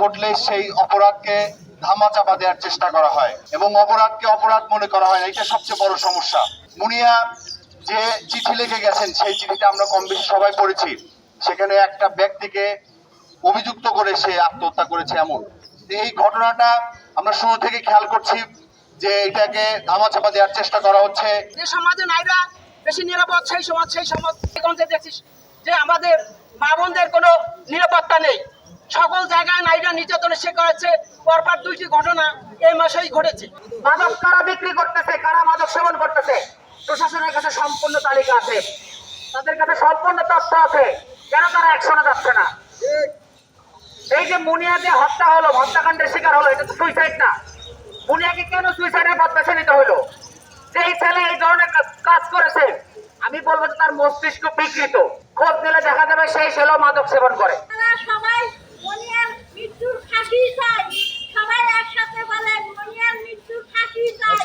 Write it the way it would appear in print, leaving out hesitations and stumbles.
ঘটলে সেই অপরাধকে ধামাচাপা দেওয়ার চেষ্টা করা হয় এবং অপরাধকে অপরাধ মনে করা হয় না। এটা সবচেয়ে বড় সমস্যা। মুনিয়া যে চিঠি লিখে গেছেন সেই চিঠিটা আমরা কম বেশি সবাই পড়েছি। সেখানে একটা ব্যক্তিকে অভিযুক্ত করে সে আত্মহত্যা করেছে। এমন এই ঘটনাটা আমরা শুরু থেকে খেয়াল করছি যে এটাকে ধামাচাপা দেওয়ার চেষ্টা করা হচ্ছে। যে সমাজে নারীরা বেশি নিরাপদ, সেই সমাজ দেখছিস যে আমাদের মা বোনদের কোনো নিরাপত্তা নেই। সকল জায়গায় নারীরা নির্যাতনের শিকার হচ্ছে। পরপর 2টি ঘটনা এই মাসেই ঘটেছে। মাদক কারা বিক্রি করতেছে, কারা মাদক সেবন করতেছে, প্রশাসনের কাছে সম্পূর্ণ তালিকা আছে, তাদের কাছে সম্পূর্ণ তথ্য আছে। কেন তারা অ্যাকশনে যাচ্ছে না? এই যে মুনিয়া যে হত্যা হলো, হত্যাকাণ্ডের শিকার হলো, এটা তো সুইসাইড না। মুনিয়াকে কেন সুইসাইডের পথ বেছে নিতে হলো? যেই ছেলে এই ধরনের কাজ করেছে, আমি বলবো যে তার মস্তিষ্ক বিকৃত। খোঁজ দিলে দেখা যাবে সেই ছেলেও মাদক সেবন করে। সবাই মুনিয়ার মৃত্যুর ফাঁসি চাই, সবাই একসাথে বলেন মুনিয়ার মৃত্যুর ফাঁসি চাই।